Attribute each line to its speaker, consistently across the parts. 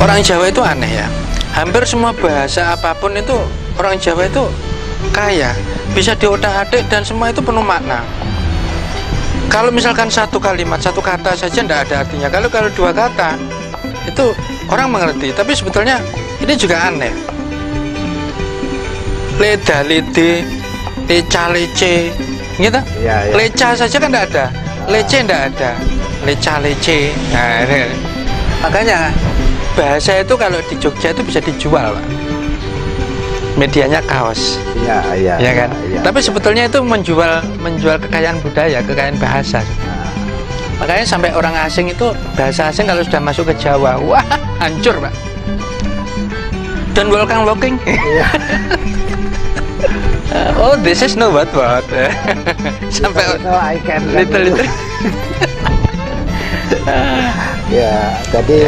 Speaker 1: Orang Jawa itu aneh ya. Hampir semua bahasa apapun itu orang Jawa itu kaya, bisa diotak-atik dan semua itu penuh makna. Kalau misalkan satu kalimat, satu kata saja tidak ada artinya. Kalau dua kata itu orang mengerti. Tapi sebetulnya ini juga aneh. Leda, lede, leca, lece, gitu.
Speaker 2: Ya, ya.
Speaker 1: Leca saja kan tidak ada, lece tidak ada, leca, lece. Nah, ini. Makanya bahasa itu kalau di Jogja itu bisa dijual, Pak. Medianya kaos,
Speaker 2: Iya, iya.
Speaker 1: ya kan?
Speaker 2: Iya,
Speaker 1: Tapi
Speaker 2: iya.
Speaker 1: sebetulnya itu menjual kekayaan budaya, kekayaan bahasa.
Speaker 2: Nah,
Speaker 1: Makanya sampai orang asing itu bahasa asing kalau sudah masuk ke Jawa, wah hancur, Pak. Don't walking.
Speaker 2: iya.
Speaker 1: Oh, this is no what. Sampai
Speaker 2: Itu I can
Speaker 1: little.
Speaker 2: Ya, jadi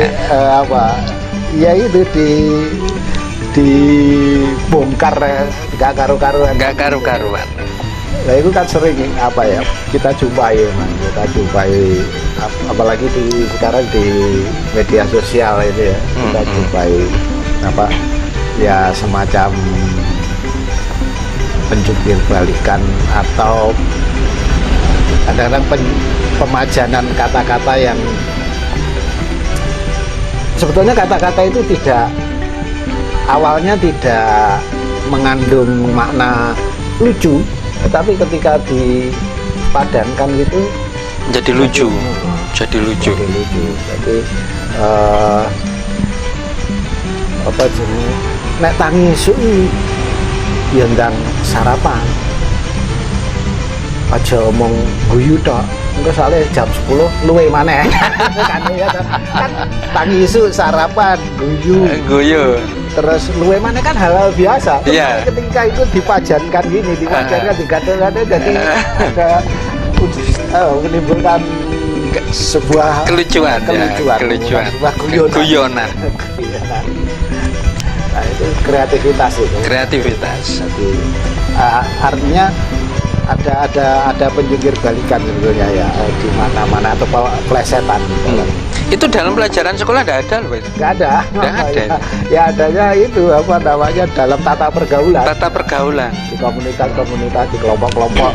Speaker 2: apa? Ya itu dibongkar nggak karu-karuan.
Speaker 1: Nggak karu-karuan.
Speaker 2: Nah itu kan sering apa ya kita jumpai, apalagi sekarang di media sosial itu ya kita jumpai apa ya semacam penjungkir balikan atau kadang-kadang pemajanan kata-kata yang sebetulnya kata-kata itu awalnya tidak mengandung makna lucu, tetapi ketika dipadankan gitu
Speaker 1: Jadi lucu. Jadi lucu.
Speaker 2: Jadi apa jenis nek tangi suwi ya ndang sarapan aja omong guyu tok engko soalnya jam 10 luwe maneh kan ya kan tangi isu sarapan
Speaker 1: Guyu.
Speaker 2: terus luwe maneh kan hal biasa.
Speaker 1: Iya.
Speaker 2: Ketika itu dipajankan gini digadang-gadang jadi ada menimbulkan sebuah
Speaker 1: Kelucuan.
Speaker 2: sebuah
Speaker 1: Guyonan.
Speaker 2: Nah itu kreativitas itu.
Speaker 1: Kreativitas.
Speaker 2: Jadi artinya ada penjungkir balikan sebetulnya ya di mana-mana atau plesetan.
Speaker 1: Itu dalam pelajaran sekolah tidak ada loh itu.
Speaker 2: Nggak ada.
Speaker 1: Nggak ada.
Speaker 2: Ya adanya itu apa namanya dalam tata pergaulan.
Speaker 1: Tata pergaulan.
Speaker 2: Di komunitas-komunitas, di kelompok-kelompok.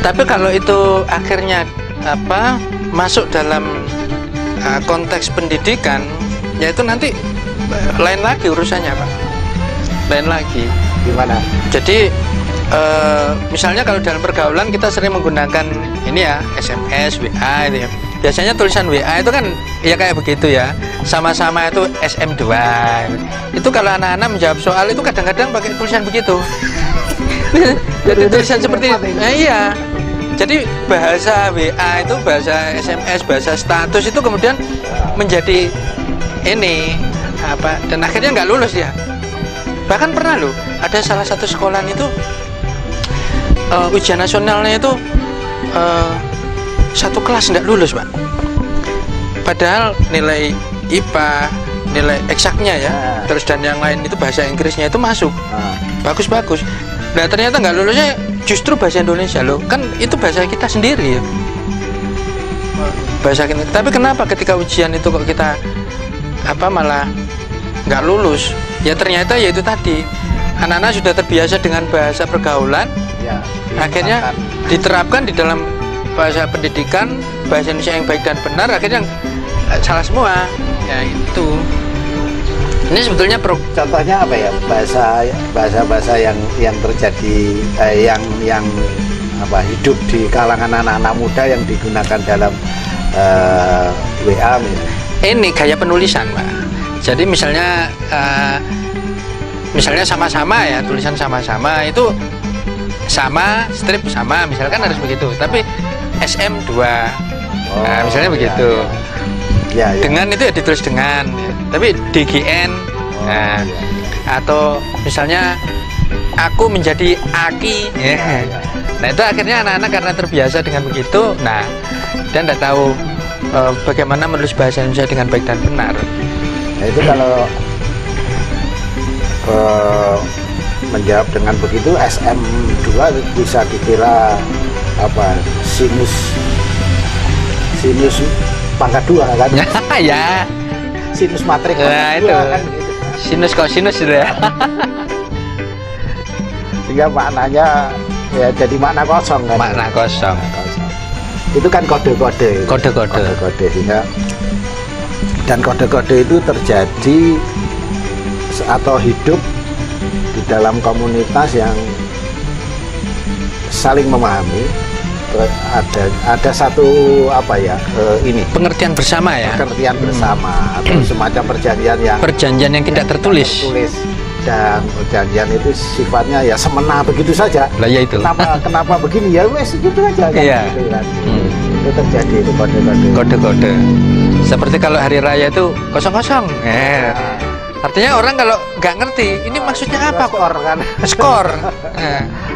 Speaker 1: Tapi kalau itu akhirnya masuk dalam konteks pendidikan, yaitu nanti lain lagi urusannya, Pak. Lain lagi.
Speaker 2: Gimana?
Speaker 1: Jadi misalnya kalau dalam pergaulan kita sering menggunakan ini ya SMS, WA itu ya. Biasanya tulisan WA itu kan ya kayak begitu ya. Sama-sama itu SM2. Itu kalau anak-anak menjawab soal itu kadang-kadang pakai tulisan begitu. Jadi tulisan seperti iya. Jadi bahasa WA itu, bahasa SMS, bahasa status itu kemudian menjadi ini dan akhirnya nggak lulus ya. Bahkan pernah loh ada salah satu sekolah itu ujian nasionalnya itu satu kelas nggak lulus, Pak. Padahal nilai IPA, nilai eksaknya ya, terus dan yang lain itu bahasa Inggrisnya itu masuk, bagus-bagus. Nah ternyata nggak lulusnya justru bahasa Indonesia loh, kan itu bahasa kita sendiri ya. Bahasa kita. Tapi kenapa ketika ujian itu kok kita malah nggak lulus? Ya ternyata ya itu tadi, anak-anak sudah terbiasa dengan bahasa pergaulan,
Speaker 2: Ya,
Speaker 1: akhirnya diterapkan di dalam bahasa pendidikan, bahasa Indonesia yang baik dan benar, akhirnya salah semua. Ya itu. Ini sebetulnya
Speaker 2: contohnya apa ya bahasa yang terjadi yang hidup di kalangan anak-anak muda yang digunakan dalam WA
Speaker 1: ini gaya penulisan, Pak. Jadi misalnya sama-sama ya, tulisan sama-sama itu sama, strip sama, misalkan harus begitu. Tapi SM2, misalnya begitu.
Speaker 2: Ya.
Speaker 1: Dengan itu ya ditulis dengan, ya. Tapi DGN, atau misalnya aku menjadi Aki, ya. Nah itu akhirnya anak-anak karena terbiasa dengan begitu, dan tidak tahu bagaimana menulis bahasa Indonesia dengan baik dan benar.
Speaker 2: Nah itu kalau menjawab dengan begitu SM2 bisa dikira sinus pangkat 2 kan?
Speaker 1: Ya,
Speaker 2: sinus matrik
Speaker 1: Nah, itu.
Speaker 2: kan gitu.
Speaker 1: Sinus kosinus gitu ya.
Speaker 2: Sehingga maknanya ya jadi makna kosong kan.
Speaker 1: Makna kosong.
Speaker 2: Kosong. Itu kan kode-kode.
Speaker 1: Kode-kode.
Speaker 2: Sehingga dan kode-kode itu terjadi atau hidup di dalam komunitas yang saling memahami. Ada satu apa ya ini
Speaker 1: Pengertian bersama ya.
Speaker 2: pengertian bersama atau semacam perjanjian yang
Speaker 1: Tidak tertulis.
Speaker 2: dan perjanjian itu sifatnya ya semena begitu saja.
Speaker 1: Lah ya itu.
Speaker 2: Kenapa begini ya wes gitu aja kan.
Speaker 1: Iya.
Speaker 2: Gitu kan. Itu terjadi itu kode-kode.
Speaker 1: Kode-kode. Seperti kalau hari raya itu kosong-kosong. Artinya orang kalau nggak ngerti ini maksudnya apa kok?
Speaker 2: Skor kan.
Speaker 1: Skor.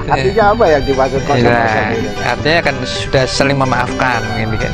Speaker 2: Artinya apa yang dimaksud kosong-kosong itu?
Speaker 1: Artinya kan sudah saling memaafkan gitu kan.